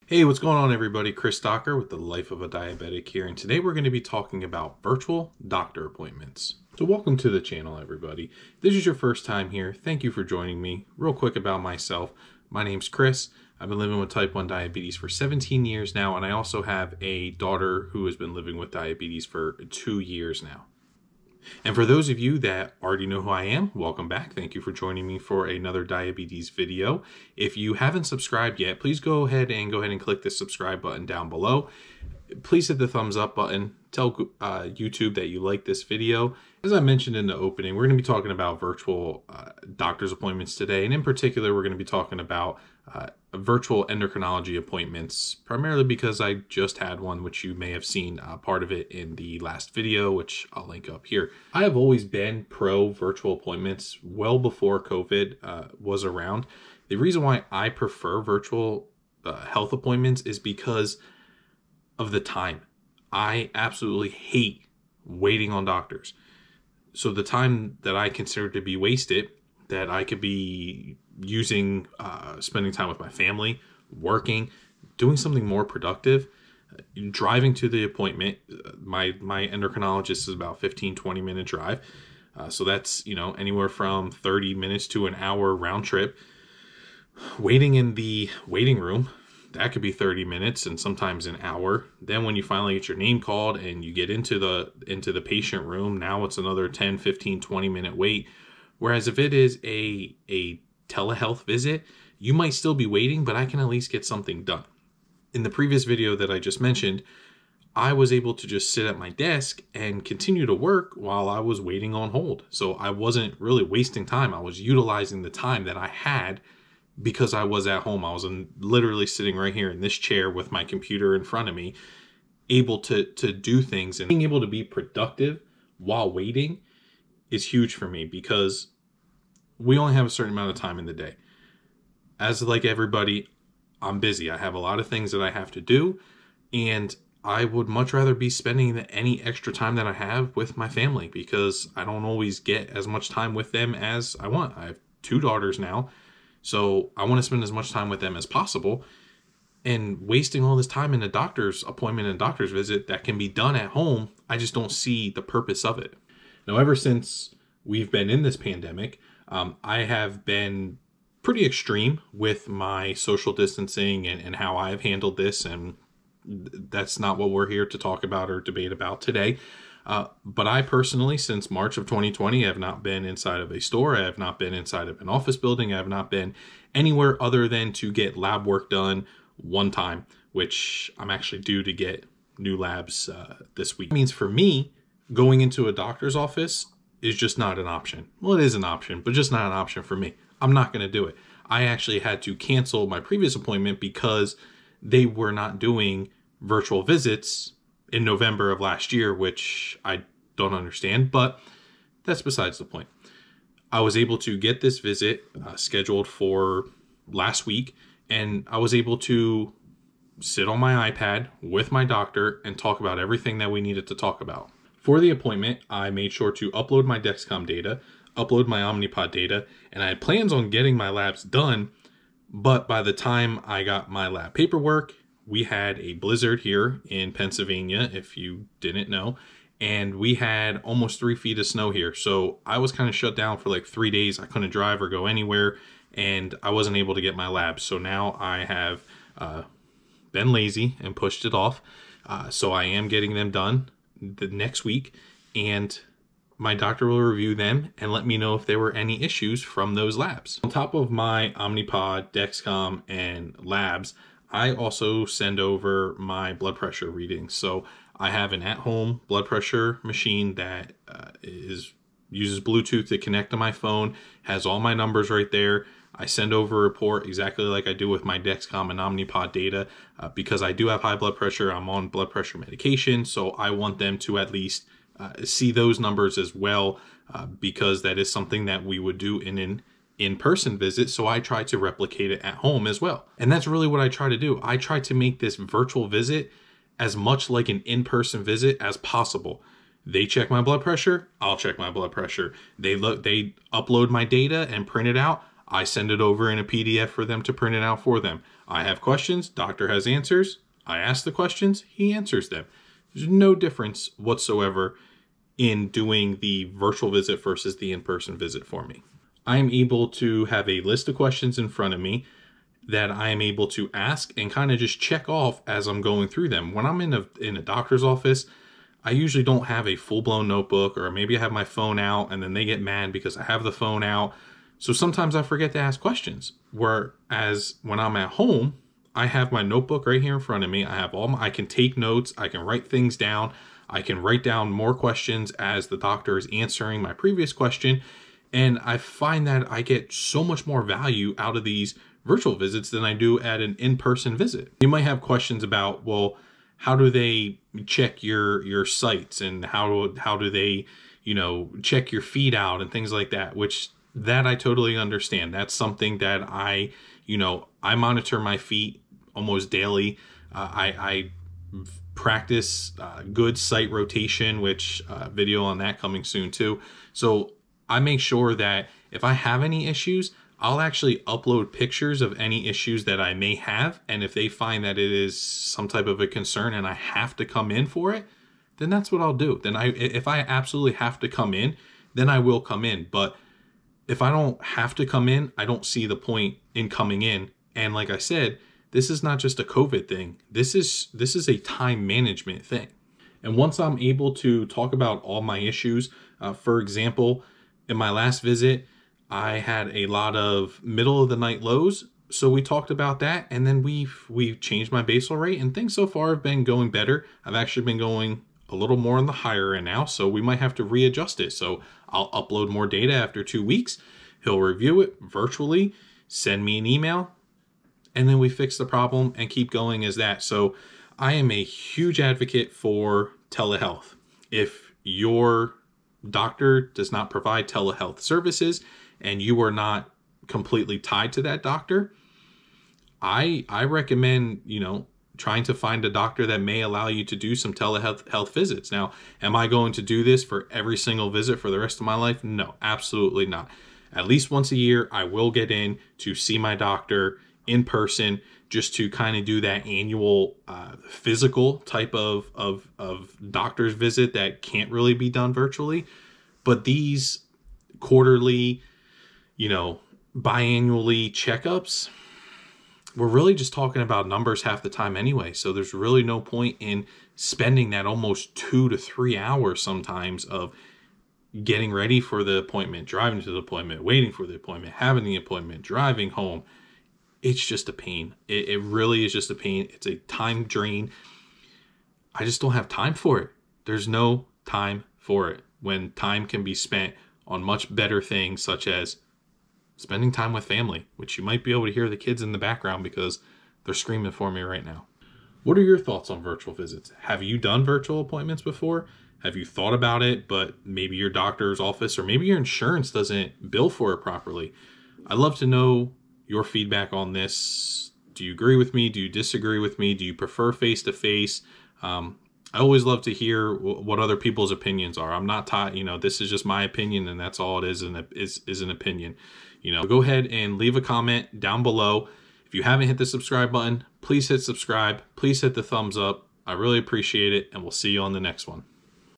Hey, what's going on everybody? Chris Docker with the Life of a Diabetic here, and today we're going to be talking about virtual doctor appointments. So welcome to the channel everybody. If this is your first time here, thank you for joining me. Real quick about myself, my name's Chris. I've been living with type 1 diabetes for 17 years now, and I also have a daughter who has been living with diabetes for 2 years now. And for those of you that already know who I am, welcome back. Thank you for joining me for another diabetes video. If you haven't subscribed yet, please go ahead and click the subscribe button down below. Please hit the thumbs up button. Tell YouTube that you like this video. As I mentioned in the opening, we're going to be talking about virtual doctor's appointments today. And in particular, we're going to be talking about virtual endocrinology appointments, primarily because I just had one, which you may have seen part of it in the last video, which I'll link up here. I have always been pro virtual appointments well before COVID was around. The reason why I prefer virtual health appointments is because of the time. I absolutely hate waiting on doctors. So the time that I consider to be wasted, that I could be using, spending time with my family, working, doing something more productive, driving to the appointment. My endocrinologist is about 15-20 minute drive. So that's, anywhere from 30 minutes to an hour round trip. Waiting in the waiting room, that could be 30 minutes and sometimes an hour. Then when you finally get your name called and you get into the patient room, now it's another 10, 15, 20 minute wait. Whereas if it is a telehealth visit, you might still be waiting, but I can at least get something done. In the previous video that I just mentioned, I was able to just sit at my desk and continue to work while I was waiting on hold. So I wasn't really wasting time. I was utilizing the time that I had because I was at home. I was literally sitting right here in this chair with my computer in front of me, able to do things. And being able to be productive while waiting is huge for me because we only have a certain amount of time in the day. As like everybody, I'm busy. I have a lot of things that I have to do, and I would much rather be spending any extra time that I have with my family because I don't always get as much time with them as I want. I have 2 daughters now, so I want to spend as much time with them as possible. And wasting all this time in a doctor's appointment and doctor's visit that can be done at home, I just don't see the purpose of it. Now, ever since we've been in this pandemic, I have been pretty extreme with my social distancing and how I've handled this, and that's not what we're here to talk about or debate about today. But I personally, since March of 2020, have not been inside of a store. I have not been inside of an office building. I have not been anywhere other than to get lab work done one time, which I'm actually due to get new labs this week. It means for me, going into a doctor's office is just not an option. Well, it is an option, but just not an option for me. I'm not going to do it. I actually had to cancel my previous appointment because they were not doing virtual visits in November of last year, which I don't understand, but that's besides the point. I was able to get this visit scheduled for last week, and I was able to sit on my iPad with my doctor and talk about everything that we needed to talk about. For the appointment, I made sure to upload my Dexcom data, upload my Omnipod data, and I had plans on getting my labs done, but by the time I got my lab paperwork, we had a blizzard here in Pennsylvania, if you didn't know, and we had almost 3 feet of snow here. So I was kind of shut down for like 3 days. I couldn't drive or go anywhere, and I wasn't able to get my labs. So now I have been lazy and pushed it off. So I am getting them done the next week, and my doctor will review them and let me know if there were any issues from those labs. On top of my Omnipod, Dexcom, and labs, I also send over my blood pressure readings. So I have an at-home blood pressure machine that uses Bluetooth to connect to my phone, has all my numbers right there. I send over a report exactly like I do with my Dexcom and Omnipod data because I do have high blood pressure. I'm on blood pressure medication, so I want them to at least see those numbers as well because that is something that we would do in an in-person visit. So I try to replicate it at home as well. And that's really what I try to do. I try to make this virtual visit as much like an in-person visit as possible. They check my blood pressure, I'll check my blood pressure. They upload my data and print it out, I send it over in a PDF for them to print it out for them. I have questions, doctor has answers. I ask the questions, he answers them. There's no difference whatsoever in doing the virtual visit versus the in-person visit for me. I am able to have a list of questions in front of me that I am able to ask and kind of just check off as I'm going through them. When I'm in a doctor's office, I usually don't have a full-blown notebook, or maybe I have my phone out and then they get mad because I have the phone out. So sometimes I forget to ask questions. Whereas when I'm at home, I have my notebook right here in front of me. I can take notes, I can write things down, I can write down more questions as the doctor is answering my previous question. And I find that I get so much more value out of these virtual visits than I do at an in-person visit. You might have questions about, well, how do they check your sites, and how do they, check your feed out and things like that, which that I totally understand. That's something that I monitor my feet almost daily. I practice good site rotation, which video on that coming soon too. So I make sure that if I have any issues, I'll actually upload pictures of any issues that I may have. And if they find that it is some type of a concern and I have to come in for it, then that's what I'll do. Then if I absolutely have to come in, then I will come in. But if I don't have to come in, I don't see the point in coming in. And like I said, this is not just a COVID thing. This is a time management thing. And once I'm able to talk about all my issues, for example, in my last visit, I had a lot of middle of the night lows. So we talked about that, and then we've changed my basal rate, and things so far have been going better. I've actually been going a little more on the higher end now, so we might have to readjust it. So I'll upload more data after 2 weeks. He'll review it virtually, send me an email, and then we fix the problem and keep going as that. So I am a huge advocate for telehealth. If your doctor does not provide telehealth services and you are not completely tied to that doctor, I recommend, trying to find a doctor that may allow you to do some telehealth visits. Now, am I going to do this for every single visit for the rest of my life? No, absolutely not. At least once a year, I will get in to see my doctor in person, just to kind of do that annual physical type of doctor's visit that can't really be done virtually. But these quarterly, biannually checkups, we're really just talking about numbers half the time anyway. So there's really no point in spending that almost 2 to 3 hours sometimes of getting ready for the appointment, driving to the appointment, waiting for the appointment, having the appointment, driving home. It's just a pain. It really is just a pain. It's a time drain. I just don't have time for it. There's no time for it when time can be spent on much better things, such as spending time with family, which you might be able to hear the kids in the background because they're screaming for me right now. What are your thoughts on virtual visits? Have you done virtual appointments before? Have you thought about it, but maybe your doctor's office or maybe your insurance doesn't bill for it properly? I'd love to know your feedback on this. Do you agree with me? Do you disagree with me? Do you prefer face-to-face? I always love to hear what other people's opinions are. I'm not taught, this is just my opinion and that's all it is, and is an opinion. Go ahead and leave a comment down below. If you haven't hit the subscribe button, please hit subscribe. Please hit the thumbs up. I really appreciate it, and we'll see you on the next one.